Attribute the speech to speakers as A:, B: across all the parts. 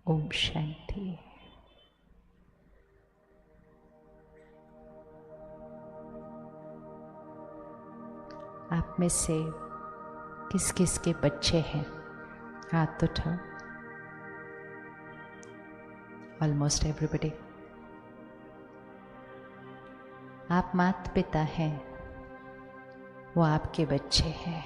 A: ओम शांति। आप में से किस किस के बच्चे हैं? हाथ उठाओ। Almost everybody. आप माता पिता हैं, वो आपके बच्चे हैं।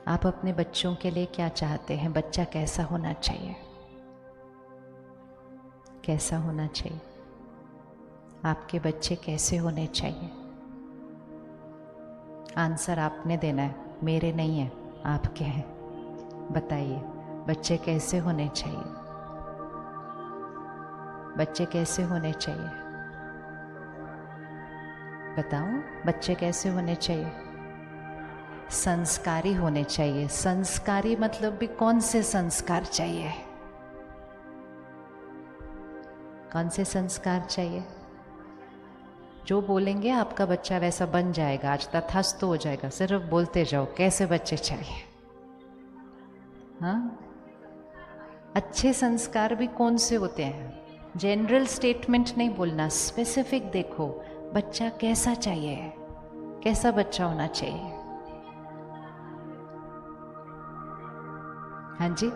A: आप अपने बच्चों के लिए क्या चाहते हैं? बच्चा कैसा होना चाहिए? कैसा होना चाहिए? आपके बच्चे कैसे होने चाहिए? आंसर आपने देना है, मेरे नहीं है, आपके हैं। बताइए, बच्चे कैसे होने चाहिए? बच्चे कैसे होने चाहिए? बताओ, बच्चे कैसे होने चाहिए? संस्कारी होने चाहिए। संस्कारी मतलब भी कौन से संस्कार चाहिए? कौन से संस्कार चाहिए? जो बोलेंगे आपका बच्चा वैसा बन जाएगा, आज तथास्तु हो जाएगा। सिर्फ बोलते जाओ कैसे बच्चे चाहिए। हाँ, अच्छे संस्कार भी कौन से होते हैं? जनरल स्टेटमेंट नहीं बोलना, स्पेसिफिक देखो बच्चा कैसा चाहिए, कैसा बच्चा होना चाहिए। हाँ जी,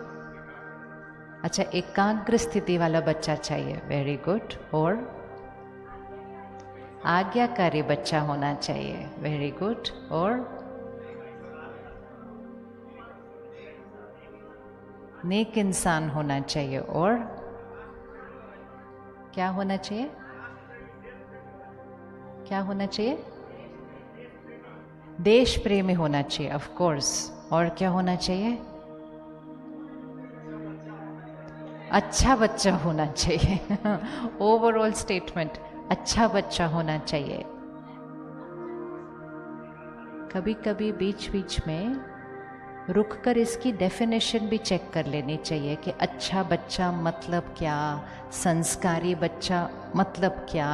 A: अच्छा, एकाग्र स्थिति वाला बच्चा चाहिए। Very good. और आज्ञाकारी बच्चा होना चाहिए। Very good. और नेक इंसान होना चाहिए। और क्या होना चाहिए? क्या होना चाहिए? देश प्रेमी होना चाहिए, ऑफ कोर्स। और क्या होना चाहिए? अच्छा बच्चा होना चाहिए। ओवरऑल स्टेटमेंट, अच्छा बच्चा होना चाहिए। कभी कभी बीच बीच में रुककर इसकी डेफिनेशन भी चेक कर लेनी चाहिए कि अच्छा बच्चा मतलब क्या, संस्कारी बच्चा मतलब क्या,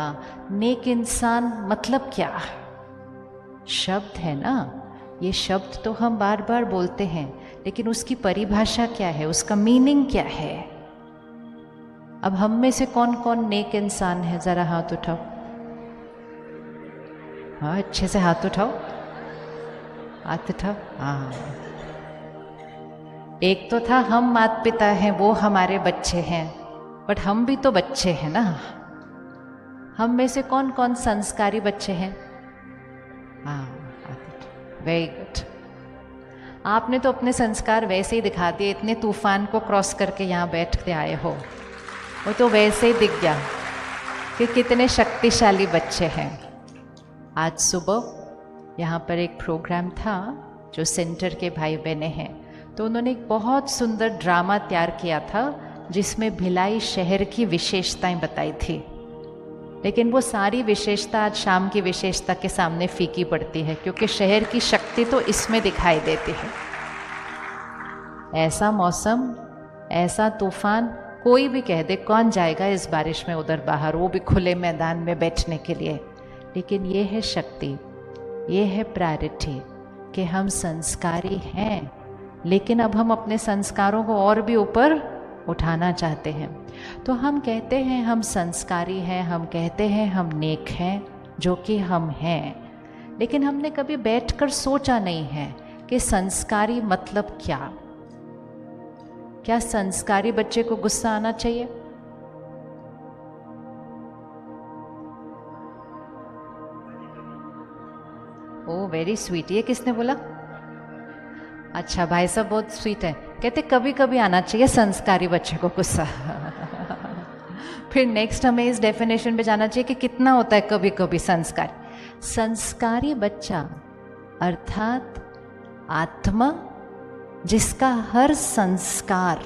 A: नेक इंसान मतलब क्या। शब्द है ना, ये शब्द तो हम बार बार बोलते हैं, लेकिन उसकी परिभाषा क्या है, उसका मीनिंग क्या है? अब हम में से कौन कौन नेक इंसान है? जरा हाथ उठाओ। हाँ, अच्छे से हाथ उठाओ, हाथ उठाओ। हाँ, एक तो था हम माता पिता हैं, वो हमारे बच्चे हैं, बट हम भी तो बच्चे हैं ना। हम में से कौन कौन संस्कारी बच्चे हैं? हाँ, वेरी गुड। आपने तो अपने संस्कार वैसे ही दिखा दिए, इतने तूफान को क्रॉस करके यहाँ बैठते आए हो, वो तो वैसे ही दिख गया कि कितने शक्तिशाली बच्चे हैं। आज सुबह यहाँ पर एक प्रोग्राम था जो सेंटर के भाई बहने हैं, तो उन्होंने एक बहुत सुंदर ड्रामा तैयार किया था जिसमें भिलाई शहर की विशेषताएं बताई थी। लेकिन वो सारी विशेषता आज शाम की विशेषता के सामने फीकी पड़ती है, क्योंकि शहर की शक्ति तो इसमें दिखाई देती है। ऐसा मौसम, ऐसा तूफान, कोई भी कह दे, कौन जाएगा इस बारिश में उधर बाहर, वो भी खुले मैदान में बैठने के लिए। लेकिन ये है शक्ति, ये है प्रायोरिटी कि हम संस्कारी हैं, लेकिन अब हम अपने संस्कारों को और भी ऊपर उठाना चाहते हैं। तो हम कहते हैं हम संस्कारी हैं, हम कहते हैं हम नेक हैं, जो कि हम हैं, लेकिन हमने कभी बैठकर सोचा नहीं है कि संस्कारी मतलब क्या। क्या संस्कारी बच्चे को गुस्सा आना चाहिए? ओ वेरी स्वीट। ये किसने बोला? अच्छा, भाई साहब बहुत स्वीट है, कहते कभी कभी आना चाहिए संस्कारी बच्चे को गुस्सा। फिर नेक्स्ट हमें इस डेफिनेशन पे जाना चाहिए कि कितना होता है कभी कभी संस्कारी। संस्कारी बच्चा अर्थात आत्मा जिसका हर संस्कार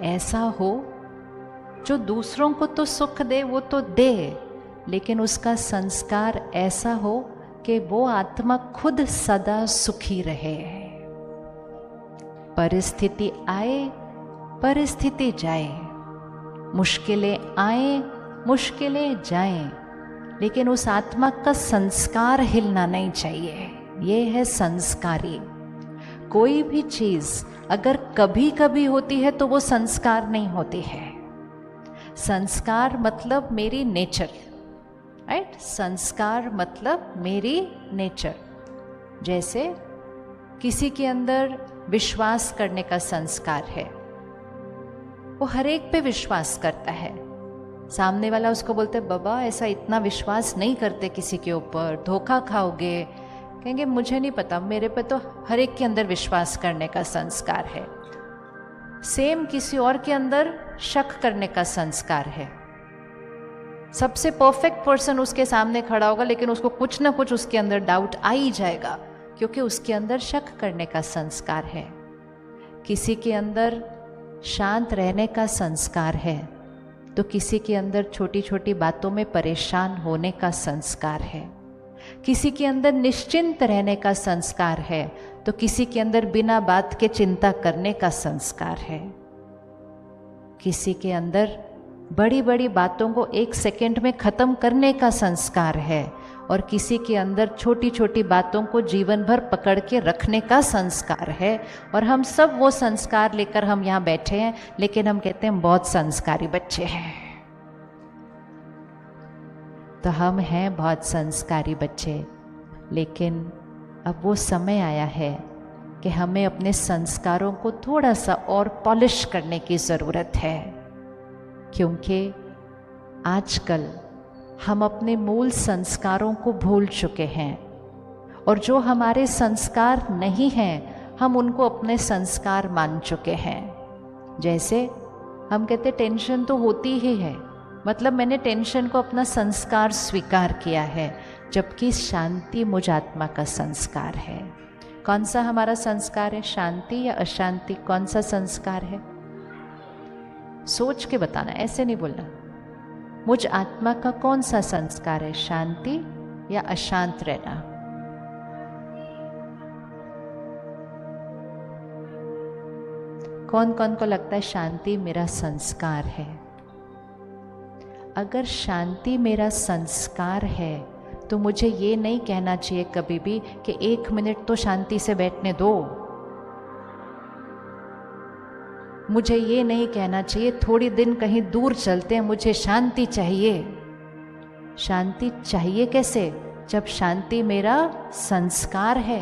A: ऐसा हो जो दूसरों को तो सुख दे, वो तो दे, लेकिन उसका संस्कार ऐसा हो कि वो आत्मा खुद सदा सुखी रहे। परिस्थिति आए, परिस्थिति जाए, मुश्किलें आए, मुश्किलें जाएं, लेकिन उस आत्मा का संस्कार हिलना नहीं चाहिए। ये है संस्कारी। कोई भी चीज अगर कभी कभी होती है तो वो संस्कार नहीं होती है। संस्कार मतलब मेरी नेचर, राइट? संस्कार मतलब मेरी नेचर। जैसे किसी के अंदर विश्वास करने का संस्कार है, वो हर एक पे विश्वास करता है। सामने वाला उसको बोलते बाबा ऐसा इतना विश्वास नहीं करते किसी के ऊपर, धोखा खाओगे। कहेंगे मुझे नहीं पता, मेरे पे तो हर एक के अंदर विश्वास करने का संस्कार है। सेम किसी और के अंदर शक करने का संस्कार है। सबसे परफेक्ट पर्सन उसके सामने खड़ा होगा लेकिन उसको कुछ ना कुछ उसके अंदर डाउट आ ही जाएगा, क्योंकि उसके अंदर शक करने का संस्कार है। किसी के अंदर शांत रहने का संस्कार है तो किसी के अंदर छोटी छोटी बातों में परेशान होने का संस्कार है। किसी के अंदर निश्चिंत रहने का संस्कार है तो किसी के अंदर बिना बात के चिंता करने का संस्कार है। किसी के अंदर बड़ी बड़ी बातों को एक सेकंड में खत्म करने का संस्कार है और किसी के अंदर छोटी छोटी बातों को जीवन भर पकड़ के रखने का संस्कार है। और हम सब वो संस्कार लेकर हम यहाँ बैठे हैं, लेकिन हम कहते हैं बहुत संस्कारी बच्चे हैं। तो हम हैं बहुत संस्कारी बच्चे, लेकिन अब वो समय आया है कि हमें अपने संस्कारों को थोड़ा सा और पॉलिश करने की ज़रूरत है, क्योंकि आजकल हम अपने मूल संस्कारों को भूल चुके हैं और जो हमारे संस्कार नहीं हैं हम उनको अपने संस्कार मान चुके हैं। जैसे हम कहते टेंशन तो होती ही है, मतलब मैंने टेंशन को अपना संस्कार स्वीकार किया है, जबकि शांति मुझ आत्मा का संस्कार है। कौन सा हमारा संस्कार है, शांति या अशांति? कौन सा संस्कार है? सोच के बताना, ऐसे नहीं बोलना। मुझ आत्मा का कौन सा संस्कार है, शांति या अशांत रहना? कौन कौन को लगता है शांति मेरा संस्कार है? अगर शांति मेरा संस्कार है तो मुझे ये नहीं कहना चाहिए कभी भी कि 1 मिनट तो शांति से बैठने दो। मुझे ये नहीं कहना चाहिए थोड़ी दिन कहीं दूर चलते हैं, मुझे शांति चाहिए। शांति चाहिए कैसे, जब शांति मेरा संस्कार है।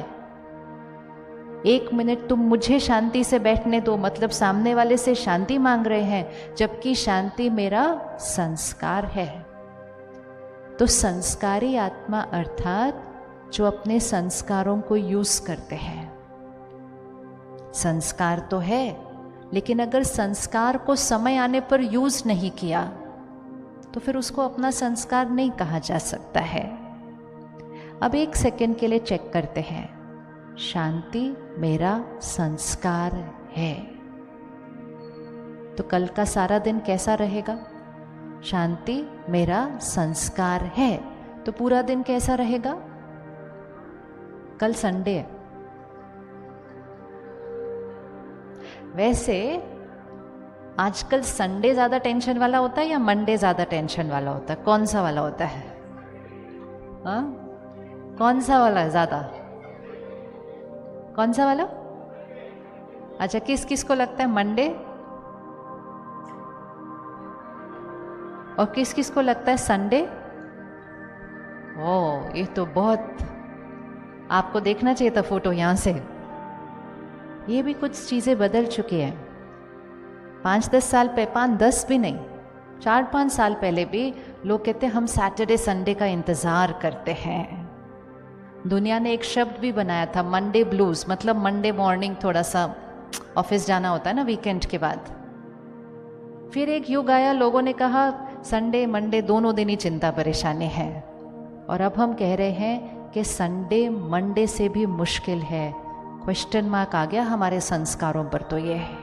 A: 1 मिनट तुम मुझे शांति से बैठने दो, मतलब सामने वाले से शांति मांग रहे हैं, जबकि शांति मेरा संस्कार है। तो संस्कारी आत्मा अर्थात जो अपने संस्कारों को यूज करते हैं। संस्कार तो है, लेकिन अगर संस्कार को समय आने पर यूज नहीं किया तो फिर उसको अपना संस्कार नहीं कहा जा सकता है। अब 1 सेकंड के लिए चेक करते हैं, शांति मेरा संस्कार है तो कल का सारा दिन कैसा रहेगा? शांति मेरा संस्कार है तो पूरा दिन कैसा रहेगा? कल संडे है। वैसे आजकल संडे ज़्यादा टेंशन वाला होता है या मंडे ज़्यादा टेंशन वाला होता है? कौन सा वाला होता है? हाँ, कौन सा वाला है ज़्यादा? कौन सा वाला? अच्छा, किस किस को लगता है मंडे, और किस किस को लगता है संडे? ओह, ये तो बहुत, आपको देखना चाहिए था फोटो यहाँ से। ये भी कुछ चीज़ें बदल चुकी हैं। 5-10 साल पहले, 5-10 भी नहीं, 4-5 साल पहले भी लोग कहते हम सैटरडे संडे का इंतज़ार करते हैं। दुनिया ने एक शब्द भी बनाया था, मंडे ब्लूज, मतलब मंडे मॉर्निंग थोड़ा सा ऑफिस जाना होता है ना वीकेंड के बाद। फिर एक युग आया, लोगों ने कहा संडे मंडे दोनों दिन ही चिंता परेशानी है, और अब हम कह रहे हैं कि संडे मंडे से भी मुश्किल है। क्वेश्चन मार्क आ गया हमारे संस्कारों पर तो ये है।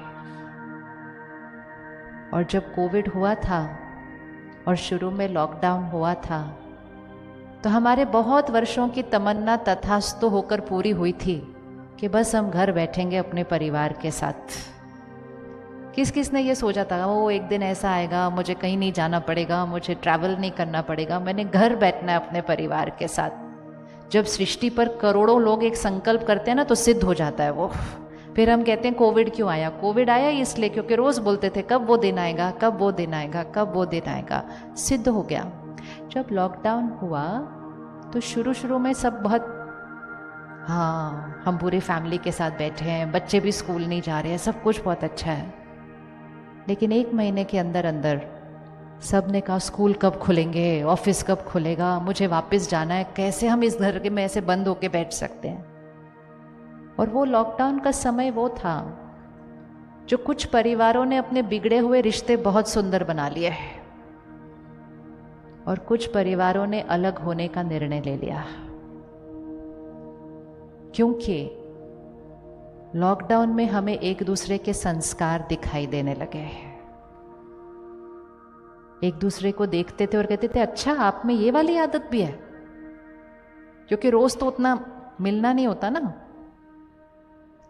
A: और जब कोविड हुआ था और शुरू में लॉकडाउन हुआ था तो हमारे बहुत वर्षों की तमन्ना तथास्तु होकर पूरी हुई थी कि बस हम घर बैठेंगे अपने परिवार के साथ। किस किस ने ये सोचा था वो एक दिन ऐसा आएगा, मुझे कहीं नहीं जाना पड़ेगा, मुझे ट्रैवल नहीं करना पड़ेगा, मैंने घर बैठना है अपने परिवार के साथ। जब सृष्टि पर करोड़ों लोग एक संकल्प करते हैं ना तो सिद्ध हो जाता है वो। फिर हम कहते हैं कोविड क्यों आया? कोविड आया इसलिए क्योंकि रोज़ बोलते थे कब वो दिन आएगा, कब वो दिन आएगा, कब वो दिन आएगा। सिद्ध हो गया। जब लॉकडाउन हुआ तो शुरू शुरू में सब बहुत, हाँ हम पूरी फैमिली के साथ बैठे हैं, बच्चे भी स्कूल नहीं जा रहे हैं, सब कुछ बहुत अच्छा है। लेकिन 1 महीने के अंदर अंदर सब ने कहा स्कूल कब खुलेंगे, ऑफिस कब खुलेगा, मुझे वापस जाना है, कैसे हम इस घर के में ऐसे बंद होके बैठ सकते हैं। और वो लॉकडाउन का समय वो था जो कुछ परिवारों ने अपने बिगड़े हुए रिश्ते बहुत सुंदर बना लिए और कुछ परिवारों ने अलग होने का निर्णय ले लिया, क्योंकि लॉकडाउन में हमें एक दूसरे के संस्कार दिखाई देने लगे। एक दूसरे को देखते थे और कहते थे अच्छा आप में ये वाली आदत भी है, क्योंकि रोज तो उतना मिलना नहीं होता ना।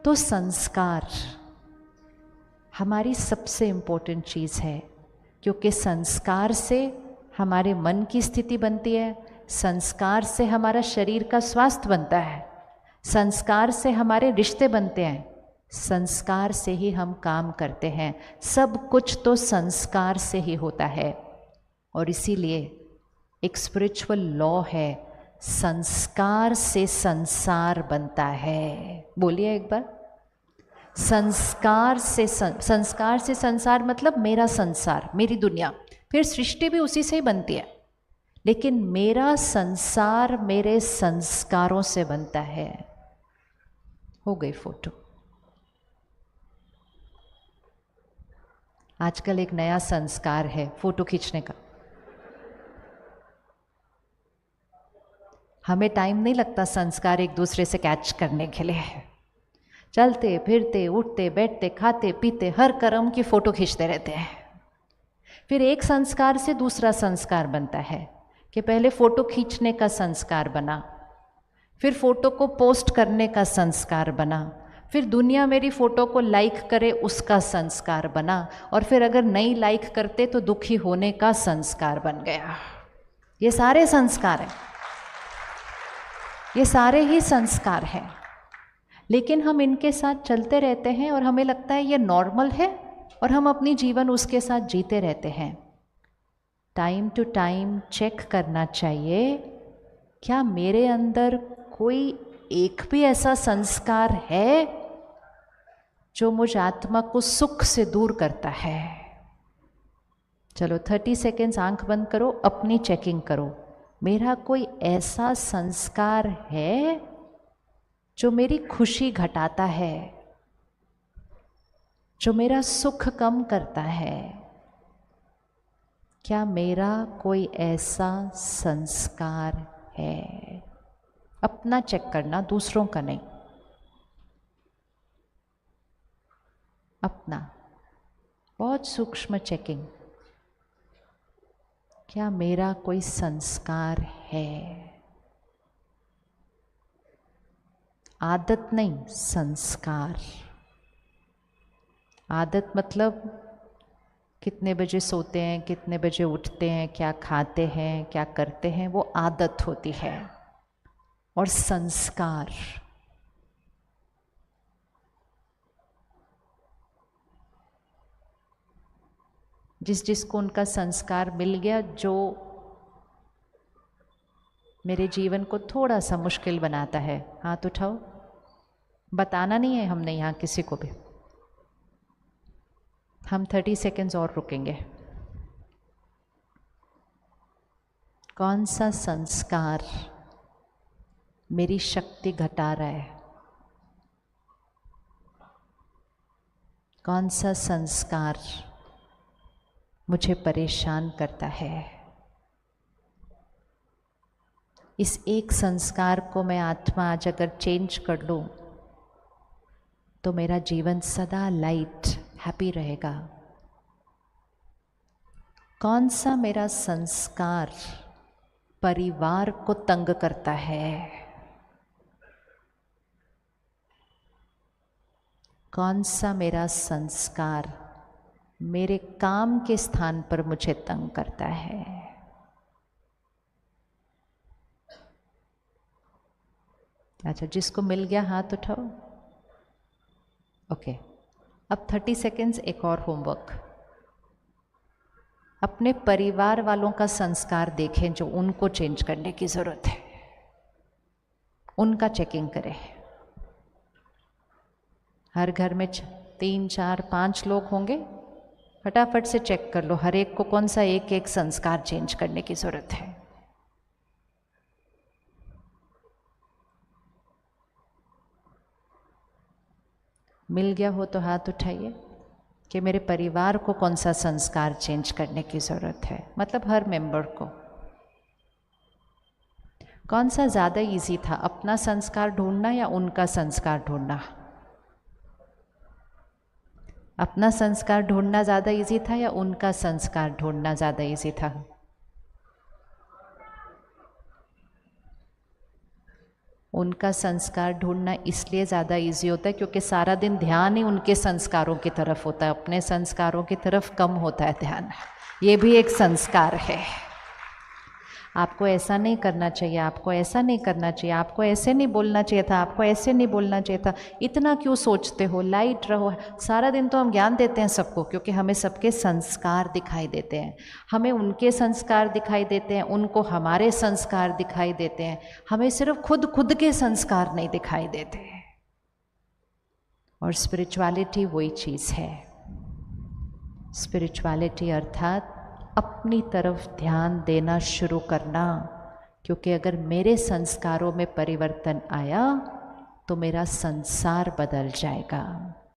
A: तो संस्कार हमारी सबसे इंपॉर्टेंट चीज है, क्योंकि संस्कार से हमारे मन की स्थिति बनती है, संस्कार से हमारा शरीर का स्वास्थ्य बनता है, संस्कार से हमारे रिश्ते बनते हैं, संस्कार से ही हम काम करते हैं। सब कुछ तो संस्कार से ही होता है। और इसीलिए एक स्पिरिचुअल लॉ है, संस्कार से संसार बनता है। बोलिए एक बार, संस्कार से संसार मतलब मेरा संसार, मेरी दुनिया। फिर सृष्टि भी उसी से ही बनती है, लेकिन मेरा संसार मेरे संस्कारों से बनता है। हो गई फोटो। आजकल एक नया संस्कार है फोटो खींचने का। हमें टाइम नहीं लगता संस्कार एक दूसरे से कैच करने के लिए। चलते फिरते उठते बैठते खाते पीते हर कर्म की फोटो खींचते रहते हैं। फिर एक संस्कार से दूसरा संस्कार बनता है कि पहले फोटो खींचने का संस्कार बना, फिर फोटो को पोस्ट करने का संस्कार बना, फिर दुनिया मेरी फोटो को लाइक करे उसका संस्कार बना, और फिर अगर नहीं लाइक करते तो दुखी होने का संस्कार बन गया। ये सारे संस्कार हैं, ये सारे ही संस्कार हैं। लेकिन हम इनके साथ चलते रहते हैं और हमें लगता है ये नॉर्मल है और हम अपनी जीवन उसके साथ जीते रहते हैं। टाइम टू टाइम चेक करना चाहिए, क्या मेरे अंदर कोई एक भी ऐसा संस्कार है जो मुझ आत्मा को सुख से दूर करता है। चलो 30 सेकेंड्स आंख बंद करो, अपनी चेकिंग करो। मेरा कोई ऐसा संस्कार है जो मेरी खुशी घटाता है, जो मेरा सुख कम करता है? क्या मेरा कोई ऐसा संस्कार है? अपना चेक करना, दूसरों का नहीं, अपना। बहुत सूक्ष्म चेकिंग। क्या मेरा कोई संस्कार है? आदत नहीं, संस्कार। आदत मतलब कितने बजे सोते हैं, कितने बजे उठते हैं, क्या खाते हैं, क्या करते हैं, वो आदत होती है। और संस्कार जिसको उनका संस्कार मिल गया, जो मेरे जीवन को थोड़ा सा मुश्किल बनाता है, हाथ उठाओ। बताना नहीं है हमने यहाँ किसी को भी। हम 30 सेकेंड्स और रुकेंगे। कौन सा संस्कार मेरी शक्ति घटा रहा है? कौन सा संस्कार मुझे परेशान करता है? इस एक संस्कार को मैं आत्मा आज अगर चेंज कर लूं तो मेरा जीवन सदा लाइट हैप्पी रहेगा। कौन सा मेरा संस्कार परिवार को तंग करता है? कौन सा मेरा संस्कार मेरे काम के स्थान पर मुझे तंग करता है? अच्छा, जिसको मिल गया हाथ उठाओ। ओके, अब 30 सेकेंड्स एक और होमवर्क। अपने परिवार वालों का संस्कार देखें जो उनको चेंज करने की ज़रूरत है, उनका चेकिंग करें। हर घर में 3, 4, 5 लोग होंगे, फटाफट से चेक कर लो हर एक को कौन सा एक एक संस्कार चेंज करने की ज़रूरत है। मिल गया हो तो हाथ उठाइए कि मेरे परिवार को कौन सा संस्कार चेंज करने की ज़रूरत है, मतलब हर मेंबर को। कौन सा ज़्यादा इजी था, अपना संस्कार ढूंढना या उनका संस्कार ढूंढना? अपना संस्कार ढूंढना ज़्यादा इजी था या उनका संस्कार ढूंढना ज़्यादा इजी था? उनका संस्कार ढूंढना इसलिए ज़्यादा इजी होता है क्योंकि सारा दिन ध्यान ही उनके संस्कारों की तरफ होता है, अपने संस्कारों की तरफ कम होता है ध्यान। ये भी एक संस्कार है। आपको ऐसा नहीं करना चाहिए, आपको ऐसा नहीं करना चाहिए, आपको ऐसे नहीं बोलना चाहिए था, आपको ऐसे नहीं बोलना चाहिए था, इतना क्यों सोचते हो, लाइट रहो। सारा दिन तो हम ज्ञान देते हैं सबको क्योंकि हमें सबके संस्कार दिखाई देते हैं, हमें उनके संस्कार दिखाई देते हैं, उनको हमारे संस्कार दिखाई देते हैं, हमें सिर्फ खुद के संस्कार नहीं दिखाई देते। और स्पिरिचुअलिटी वही चीज़ है। स्पिरिचुअलिटी अर्थात अपनी तरफ ध्यान देना शुरू करना, क्योंकि अगर मेरे संस्कारों में परिवर्तन आया तो मेरा संसार बदल जाएगा।